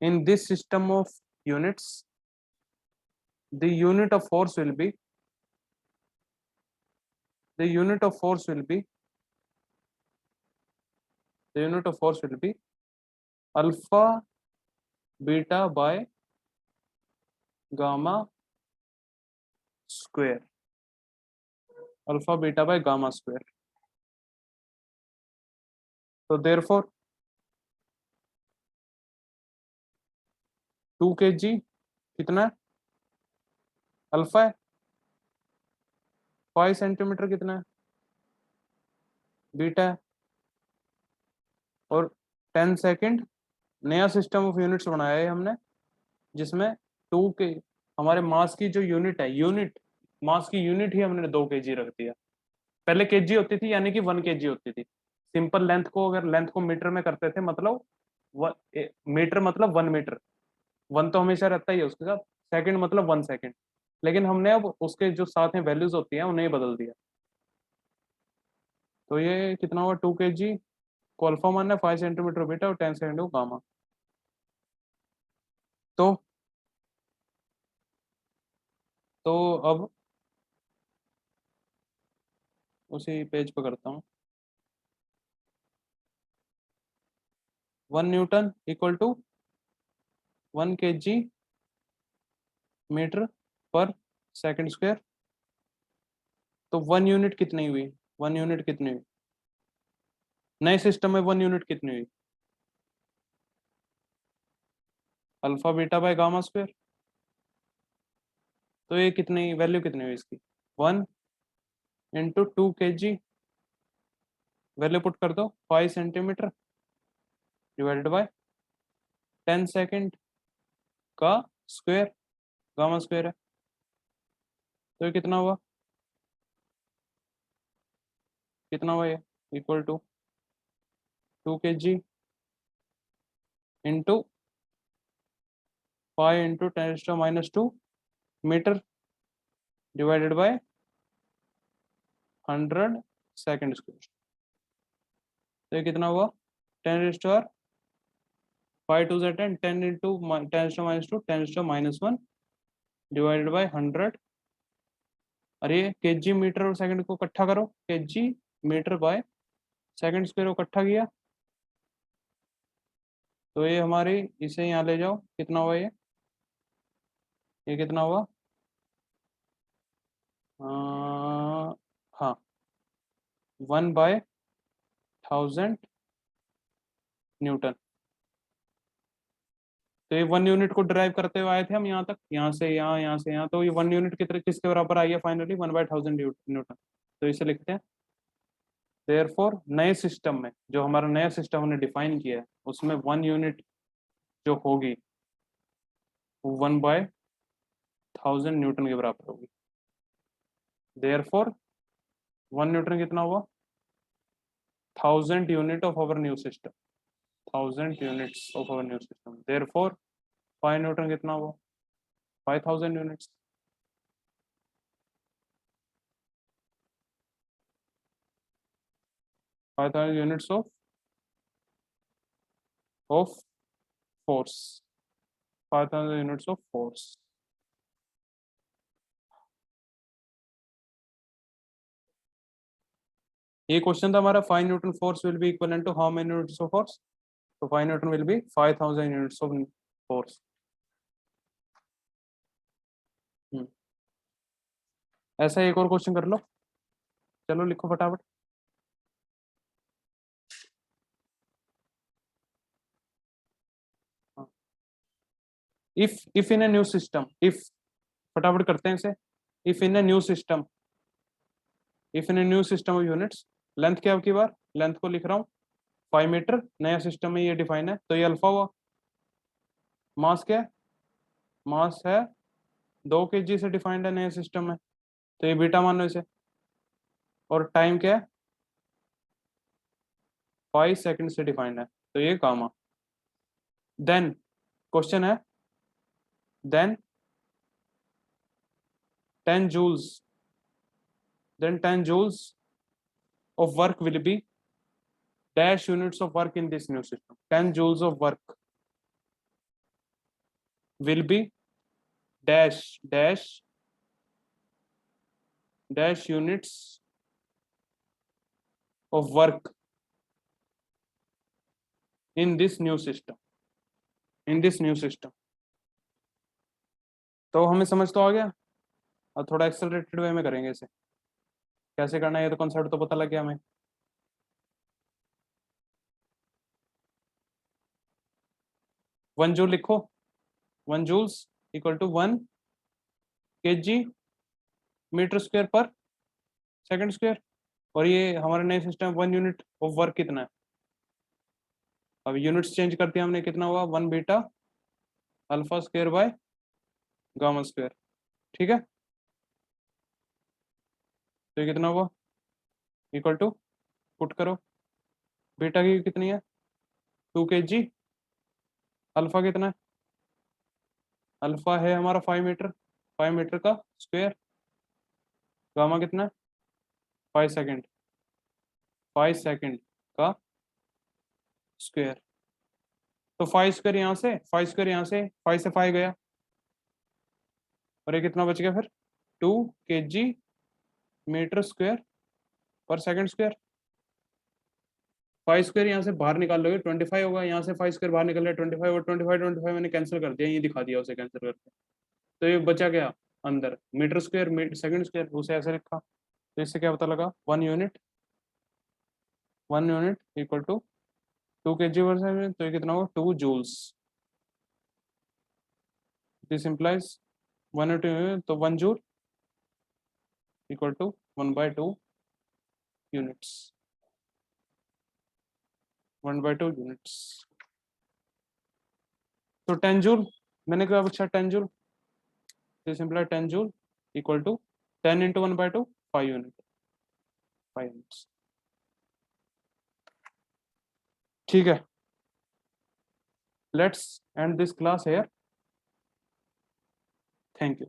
in this system of units the unit of force will be the unit of force will be the unit of force will be alpha beta by gamma square, alpha beta by gamma square. So therefore 2 kg कितना है, alpha है, 5 centimetre कितना है, beta है, और 10 second नया system of units बनाया है हमने, जिसमें 2 के हमारे मास की जो यूनिट है, यूनिट मास की यूनिट ही हमने 2 kg रख दिया। पहले केजी होती थी, यानी कि 1 kg होती थी। सिंपल लेंथ को, अगर लेंथ को मीटर में करते थे, मतलब मीटर मतलब 1 मीटर, 1 तो हमेशा रहता ही है उसके साथ, सेकंड मतलब 1 सेकंड, लेकिन हमने अब उसके जो साथ में वैल्यूज होती हैं उन्हें बदल दिया। तो ये कितना हुआ, 2 kg को अल्फा मानना है, 5 सेंटीमीटर बीटा और 10 सेकंड को गामा। तो अब उसी पेज पर करता हूँ। 1 newton equal to 1 kg metre पर सेकंड स्क्वायर। तो 1 यूनिट कितनी हुई, 1 यूनिट कितनी हुई नए सिस्टम में, 1 यूनिट कितनी हुई, alpha beta by gamma square. तो ये कितनी वैल्यू कितनी हुई इसकी, 1 इंटू 2 kg, वैल्यू पुट कर दो 5 सेंटीमीटर डिवाइडेड बाय 10 सेकंड का स्क्वायर, गामा स्क्वायर है। तो ये कितना हुआ, ये equal to 2 kg into 5 into 10⁻² metre divided by 100 second square. तो ये कितना हुआ, 10⁻, 5 2 ज़ 10, 10 इंटू 10⁻², 10⁻1 डिवाइडेड बाय 100। अरे केजी मीटर और सेकंड को इकट्ठा करो, kg metre by second square को इकट्ठा किया, तो ये हमारी, इसे यहाँ ले जाओ, कितना हुआ ये कितना हुआ, हाँ 1/1000 न्यूटन। तो ये 1 यूनिट को ड्राइव करते हुए आए थे हम यहाँ तक, यहाँ से यहाँ, यहाँ से यहाँ, तो ये 1 यूनिट किसके बराबर आई है फाइनली, 1/1000 न्यूटन। तो इसे लिखते हैं, देयरफॉर नए सिस्टम में, जो हमारा नया सिस्टम हमने डिफाइन किया है, उसमें 1 यूनिट जो होगी वो 1/1000 न्यूटन के बराबर होगी। देयरफॉर 1 न्यूटन कितना हुआ, 1000 unit of our new system, 1000 units of our new system. Therefore 5 newton कितना हुआ, 5000 units. Five thousand units of force, 5000 units of force. ये क्वेश्चन था हमारा, 5 newton force will be equivalent to how many units of force. तो 5 newton will be 5000 units of force. ऐसा एक और question कर लो, चलो लिखो फटाफट। If in a new system, if, फटाफट करते हैं इसे, if in a new system, if in a new system of units, length क्या आपकी बार, लेंथ को लिख रहा हूँ 5 मीटर, नया सिस्टम में ये डिफाइन है, तो ये अल्फा हुआ। मास क्या है, मास है 2 kg से डिफाइंड है नए सिस्टम में, तो ये बीटा मान लो इसे। और टाइम क्या है, 5 सेकंड से डिफाइंड है, तो ये गामा। देन क्वेश्चन है, then 10 joules, then 10 joules of work will be dash units of work in this new system. 10 joules of work will be dash units of work in this new system. तो हमें समझ तो आ गया। और थोड़ा accelerated वे में करेंगे इसे, कैसे करना है ये तो कॉन्सेप्ट तो पता लग गया हमें। वन जूल लिखो, 1 joules equal to 1 kg metre square पर सेकंड स्क्वायर। और ये हमारे नए सिस्टम 1 यूनिट ऑफ वर्क कितना है, अब यूनिट्स चेंज करते हैं हमने, कितना हुआ 1 beta alpha square by gamma square. ठीक है, तो ये कितना हुआ इक्वल टू, पुट करो, बीटा की कितनी है 2 kg, अल्फा कितना है, अल्फा है हमारा 5 मीटर, 5 मीटर का स्क्वायर, गामा कितना है 5 सेकेंड, 5 सेकेंड का स्क्वायर। तो 5 स्क्वायर यहाँ से, 5 स्क्वायर यहाँ से, 5 से 5 गया, और ये कितना बच गया फिर 2 kg मीटर स्क्वायर पर सेकंड स्क्वायर। 5 स्क्वायर यहाँ से बाहर निकाल लोगे 25 होगा, यहाँ से 5 स्क्वायर बाहर निकल रहा है 25, और 25 मैंने कैंसिल कर दिया, ये दिखा दिया उसे कैंसिल करके। तो ये बचा गया अंदर मीटर स्क्वायर सेकंड स्क्वायर, उसे ऐसे लिखा। तो इससे क्या पता लगा 1 यूनिट इक्वल टू 2 kg पर सेकंड, तो ये कितना होगा 2 joules। दिस इंप्लाइज 1 यूनिट, तो 1 joule equal to 1/2 units, 1/2 units. तो 10 जूल मैंने कहा, अच्छा 10 joule, this implies 10 joule equal to 10 into 1/2 5 unit, 5 units. ठीक है, let's end this class here, thank you.